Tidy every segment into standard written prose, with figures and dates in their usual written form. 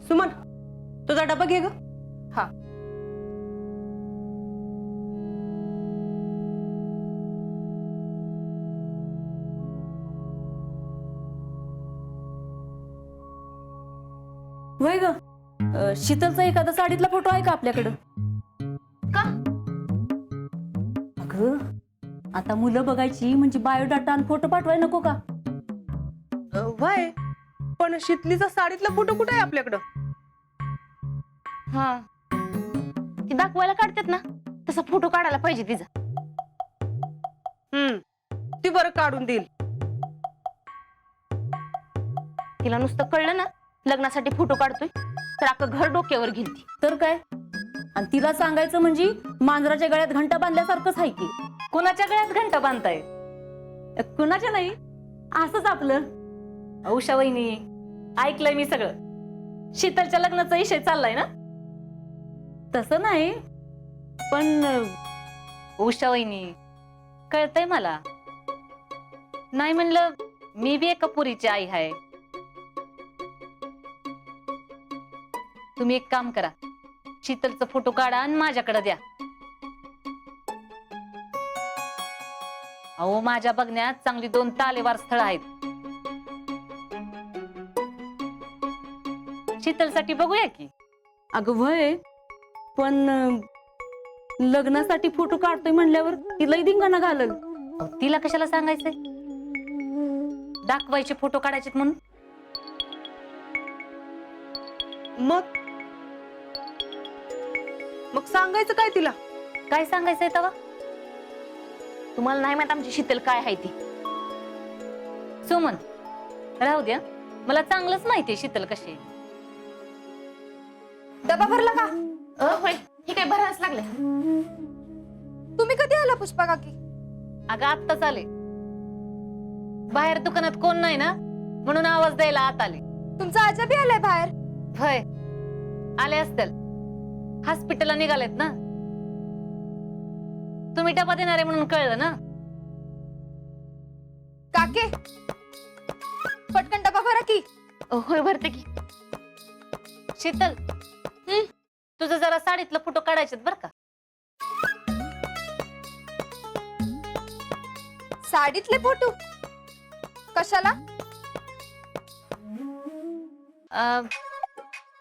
सुमन तुझा डबा घे ग. हा. वय ग शीतलचा एखादा साडीतला फोटो आहे का आपल्याकडं? का? अगं आता मुलं बघायची म्हणजे बायोडाटा आणि फोटो पाठवाय नको का? वय पण शीतलीचा साडीतला फोटो कुठे आहे आपल्याकडं? हा, ती दाखवायला काढतात ना, तसा फोटो काढायला पाहिजे तिचा. ती बरं काढून देईल. तिला नुसतं कळलं ना लग्नासाठी फोटो काढतोय तर अख्खं घर डोक्यावर घेईल ती. तर काय, आणि तिला सांगायचं म्हणजे मांजराच्या गळ्यात घंटा बांधल्यासारखंच आहे की. कुणाच्या गळ्यात घंटा बांधताय? कुणाच्या नाही, असंच आपलं. उषा वहिनी, ऐकलंय मी सगळं. शीतलच्या लग्नाचा विषय चाललाय ना? तसं नाही, पण उषा वहिनी, कळतंय मला. नाही म्हणलं, मी बी एका पुरीची आई आहे. तुम्ही एक काम करा, शीतलचा फोटो काढा आणि माझ्याकडे द्या. अहो माझ्या बघण्यात चांगली 2 तालेवार स्थळ आहेत. शीतलसाठी बघूया की. अगं वय, पण लग्नासाठी फोटो काढतोय म्हणल्यावर तिलाही धिंगाणा घालल. अहो, तिला कशाला सांगायचंय? दाखवायचे फोटो काढायचे म्हणून. मग सांगायचं काय तिला? काय सांगायचंय तवा? तुम्हाला नाही माहित आमची शीतल काय आहे ती. सुमन, राहू द्या, मला चांगलंच माहितीये शीतल कशी आहे. डबा भरला का? होय, हे काय भरायलाच लागले. तुम्ही कधी आला पुष्पा काकी? अगं आत्ताच आले. बाहेर दुकानात कोण नाही ना, म्हणून आवाज द्यायला आत आले. तुमचा आजा बी आलाय बाहेर. होय, आले असतील. हॉस्पिटलला निघालेत ना. तुम्ही डबा देणार आहे म्हणून कळलं ना. काके पटकन डबा भरा की. होय भरते की. शीतल, तुझं जरा साडीतलं फोटो काढायचे बर का. साडीतले फोटो कशाला?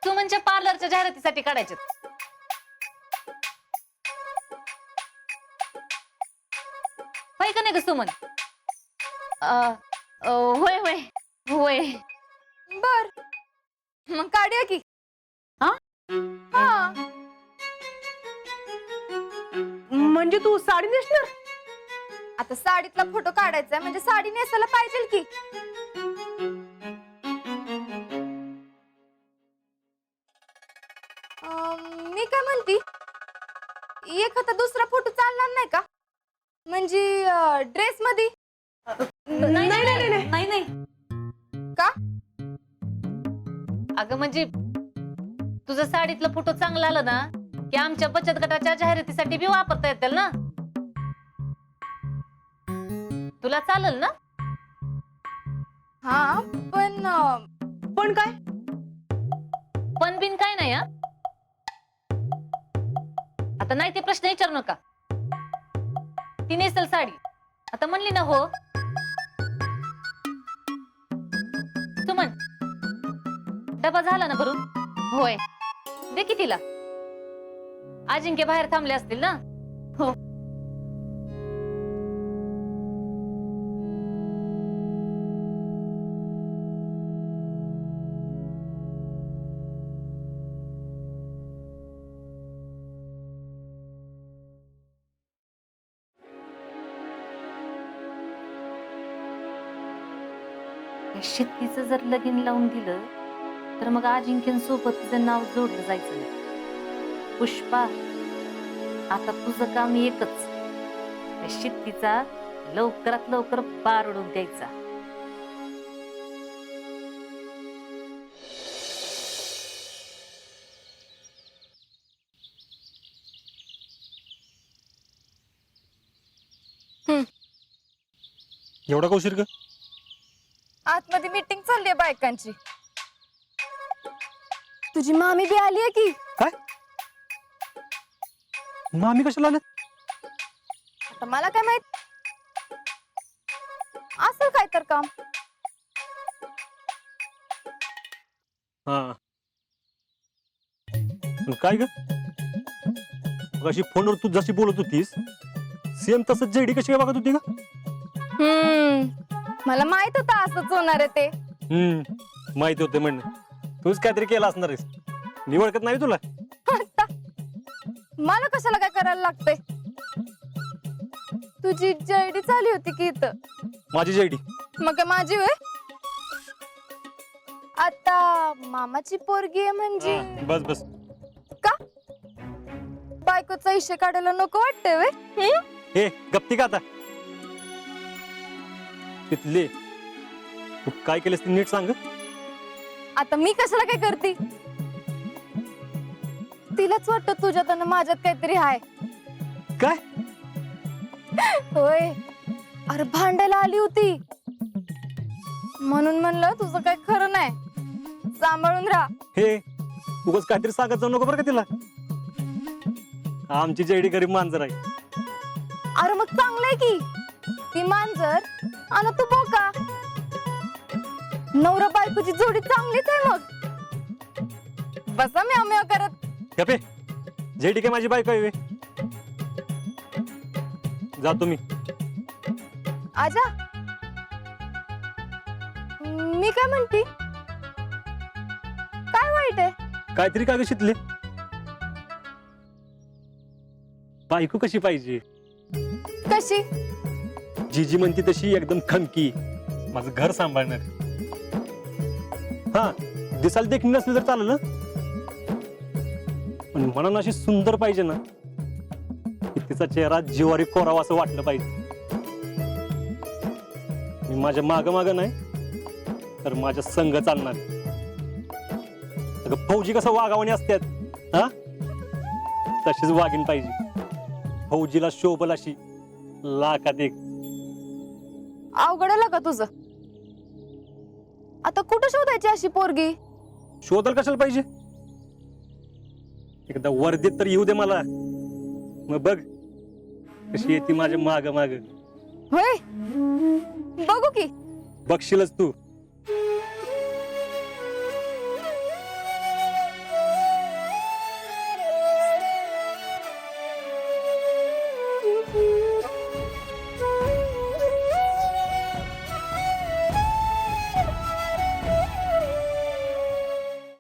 सुमनच्या पार्लरच्या जाहिरातीसाठी काढायचे. होय का नाही ग सुमन? होय होय होय. बर मग काढूया की. हा? हा. म्हणजे तू साडी नेसणार? आता साडीतला फोटो काढायचा म्हणजे साडी नेसायला पाहिजे की. मी काय म्हणती, एखादा दुसरा फोटो चालणार नाही का? म्हणजे ड्रेस मध्ये. नाही नाही नाही नाही नाही. का? अगं म्हणजे तुझं साडीतलं फोटो चांगला आलं ना की आमच्या बचत गटाच्या जाहिरातीसाठी बी वापरता येतील ना. तुला चालेल ना? हा पण काय? पण बिन काय नाही. हा आता नाही ते प्रश्न विचारू नका. ती नेसल साडी आता म्हणली ना हो. सुमन, डबा झाला ना भरून? होय. दे की तिला. अजिंक्य बाहेर थांबले असतील ना. हो. शेतीचं जर लगीन लावून दिलं तर मग अजिंक्यसोबत तिचं नाव जोडलं जायचं नाही. पुष्पा, आता तुझं काम एकच, त्या शेतीचा लवकरात लवकर पार उडून द्यायचा. एवढा का उशीर ग? आतमध्ये मीटिंग चालली आहे बायकांची. तुझी मामी बी आली आहे की. काय मामी कशाला आल्यात? आता मला काय माहित, असं काय तर काम. हा पण काय ग अशी फोनवर तू जशी बोलत होतीस सेम तसंच जेडी कशी काय बघत होती का? मला माहित होतं असंच होणार आहे ते. माहिती होते म्हणणं तूच काहीतरी केलं असणार आहेस. निवडकत नाही तुला. आता मला कशाला काय करायला लागतंय. तुझी जयडी चालली होती की इथं. माझी जेडी मग काय माझी होय. आता मामाची पोरगी आहे म्हणजे बस बस. का बायकोचा हिस्से काढायला नको वाटतंय वे. हे गप्ती का आता तिथले तू काय केलेस ते नीट सांग. आता मी कशाला काय करते. तिलाच वाटत तुझ्यात आणि माझ्यात काहीतरी आहे. काय होय अरे भांडायला आली होती म्हणून म्हणलं तुझं काय खरं नाही. सांभाळून राहा. हे उगाच काहीतरी सांगत जाऊ नको बरं का तिला. आमची जेडी गरीब मांजर आहे. अरे मग चांगलंय की ती मांजर आणि तू बोका. नवरा बायकोची जोडी चांगलीच आहे मग. बसा म्याव म्याव करत. गपे जेडी काय माझी बायको आहे व्हय? जातो मी. आजा मी काय म्हणते, काय वाईट आहे. काहीतरी का ग शितले बायको कशी पाहिजे. कशी जीजी म्हणती तशी एकदम खमकी माझं घर सांभाळणार. हा दिसायला देखील नसली तर चालेल ना पण मनानं अशी सुंदर पाहिजे ना की तिचा चेहरा जिवारी कोरावा असं वाटलं पाहिजे. मी माझ्या माग माग नाही तर माझ्या संघ चालणार. अगं फौजी कसं वागावणी असतात हा तशीच वागीन पाहिजे. फौजीला शोभल अशी लाखात एक. अवघड आलं का तुझं. आता कुठं शोधायची अशी पोरगी. शोधाल कशाला पाहिजे. एकदा वर्दीत तर येऊ दे मला मग बघ कशी येते माझ्या माग माग. होय बघू की. बघशीलच तू.